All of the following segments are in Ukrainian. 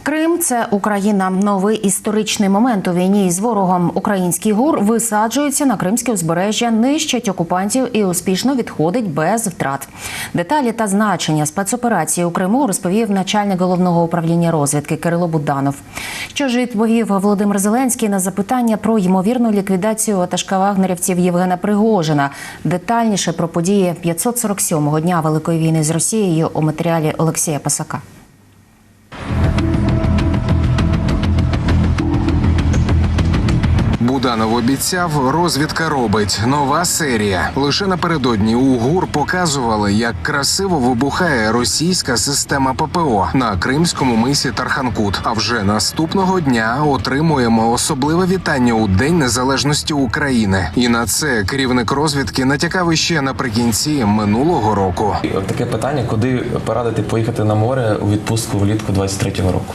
Крим – це Україна. Новий історичний момент у війні із ворогом. Український ГУР висаджується на кримське узбережжя, нищить окупантів і успішно відходить без втрат. Деталі та значення спецоперації у Криму розповів начальник Головного управління розвідки Кирило Буданов. Що ж відповів Володимир Зеленський на запитання про ймовірну ліквідацію ватажка-вагнерівців Євгена Пригожина. Детальніше про події 547-го дня Великої війни з Росією у матеріалі Олексія Пасака. Буданов обіцяв, розвідка робить. Нова серія. Лише напередодні у ГУР показували, як красиво вибухає російська система ППО на кримському мисі Тарханкут. А вже наступного дня отримуємо особливе вітання у День Незалежності України. І на це керівник розвідки натякав іще наприкінці минулого року. Таке питання, куди порадити поїхати на море у відпустку влітку 23-го року?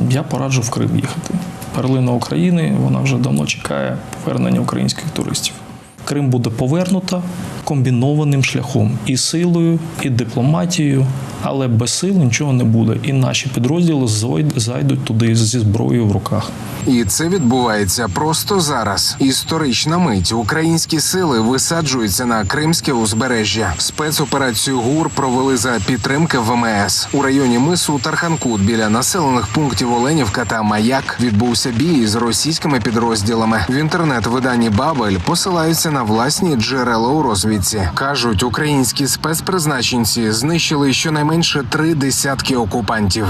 Я пораджу в Крим їхати. Перлина України, вона вже давно чекає повернення українських туристів. Крим буде повернуто комбінованим шляхом. І силою, і дипломатією, але без сил нічого не буде. І наші підрозділи зайдуть туди зі зброєю в руках. І це відбувається просто зараз. Історична мить. Українські сили висаджуються на кримське узбережжя. Спецоперацію ГУР провели за підтримки ВМС. У районі мису Тарханкут біля населених пунктів Оленівка та Маяк відбувся бій з російськими підрозділами. В інтернет-виданні «Бабель» посилаються на власні джерела у розвідці. Кажуть, українські спецпризначенці знищили щонайменше 3 десятки окупантів.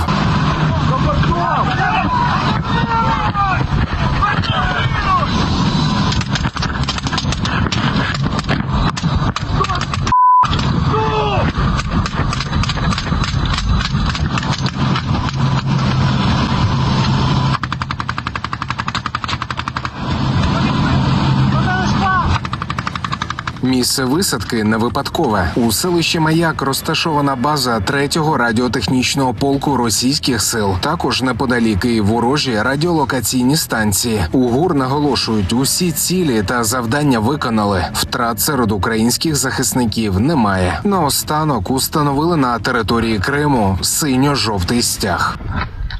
Місце висадки не випадкове. У селищі Маяк розташована база 3-го радіотехнічного полку російських сил. Також неподалік і ворожі радіолокаційні станції. У ГУР наголошують, усі цілі та завдання виконали. Втрат серед українських захисників немає. Наостанок установили на території Криму синьо-жовтий стяг.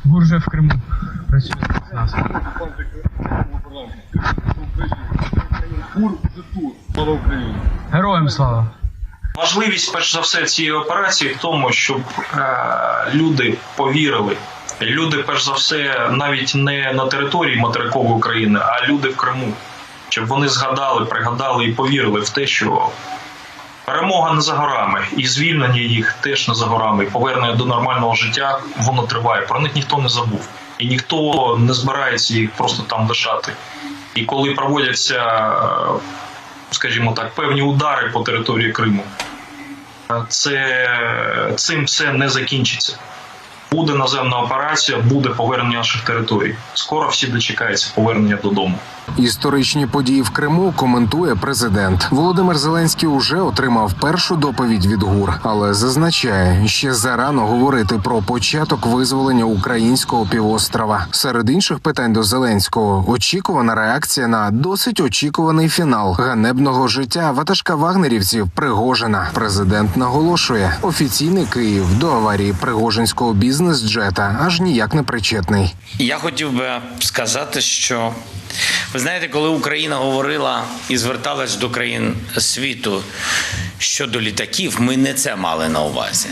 ГУР вже в Криму працює з нас. Слава Україні! Героям слава! Важливість, перш за все, цієї операції в тому, щоб люди повірили. Люди, перш за все, навіть не на території материкової України, а люди в Криму. Щоб вони згадали, пригадали і повірили в те, що перемога не за горами, і звільнення їх теж не за горами, і повернення до нормального життя, воно триває. Про них ніхто не забув. І ніхто не збирається їх просто там лишати. І коли проводяться, скажімо так, певні удари по території Криму, цим все не закінчиться. Буде наземна операція, буде повернення наших територій. Скоро всі дочекаються повернення додому. Історичні події в Криму коментує президент. Володимир Зеленський уже отримав першу доповідь від ГУР, але зазначає, ще зарано говорити про початок визволення українського півострова. Серед інших питань до Зеленського – очікувана реакція на досить очікуваний фінал ганебного життя ватажка-вагнерівців Пригожина. Президент наголошує, офіційний Київ до аварії пригожинського бізнес-джета аж ніяк не причетний. Я хотів би сказати, що ви знаєте, коли Україна говорила і зверталась до країн світу щодо літаків, ми не це мали на увазі.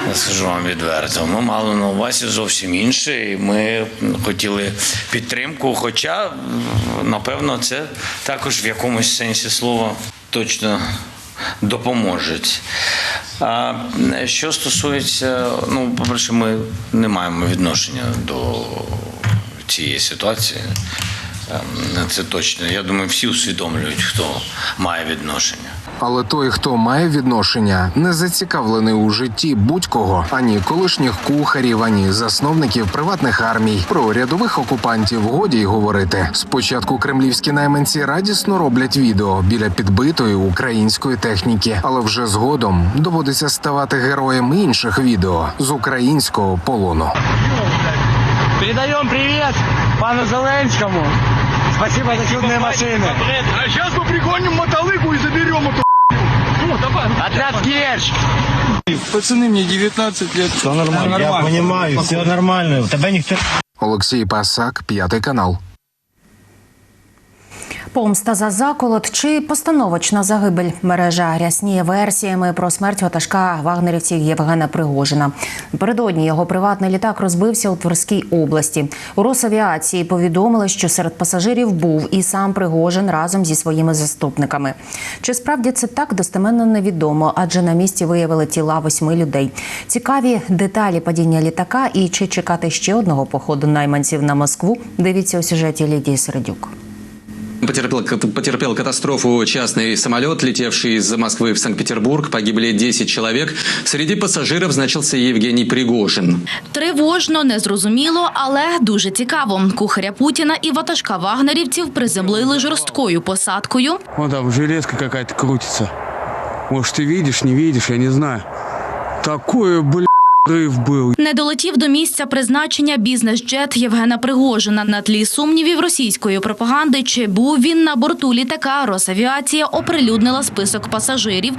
Я скажу вам відверто. Ми мали на увазі зовсім інше, і ми хотіли підтримку, хоча, напевно, це також в якомусь сенсі слова точно допоможуть. А що стосується, по-перше, ми не маємо відношення до цієї ситуації. Це точно. Я думаю, всі усвідомлюють, хто має відношення. Але той, хто має відношення, не зацікавлений у житті будь-кого. Ані колишніх кухарів, ані засновників приватних армій. Про рядових окупантів годі й говорити. Спочатку кремлівські найманці радісно роблять відео біля підбитої української техніки. Але вже згодом доводиться ставати героєм інших відео з українського полону. Передаем привет пану Зеленскому. Спасибо за чудные машины. А сейчас мы пригоним мотолыгу и заберем эту. Отряд Керчь. Пацаны, мне 19 лет. Все нормально. Я понимаю, все нормально. Тебя никто... Олексій Пасак, 5 канал. Помста за заколот чи постановочна загибель? Мережа рясніє версіями про смерть ватажка вагнерівців Євгена Пригожина. Напередодні його приватний літак розбився у Тверській області. У Росавіації повідомили, що серед пасажирів був і сам Пригожин разом зі своїми заступниками. Чи справді це так, достеменно невідомо, адже на місці виявили тіла 8 людей. Цікаві деталі падіння літака і чи чекати ще одного походу найманців на Москву, дивіться у сюжеті Лідії Середюк. Потерпел катастрофу частный самолет, летевший из Москвы в Санкт-Петербург. Погибли 10 человек. Среди пассажиров значился Євгеній Пригожин. Тривожно, незрозуміло, але дуже цікаво. Кухаря Путіна і ватажка вагнерівців приземлили жорсткою посадкою. Вон там железка какая-то крутится. Может, ты видишь, не видишь, я не знаю. Такое, рив був. Не долетів до місця призначення бізнес-джет Євгена Пригожина. На тлі сумнівів російської пропаганди, чи був він на борту літака, Росавіація оприлюднила список пасажирів,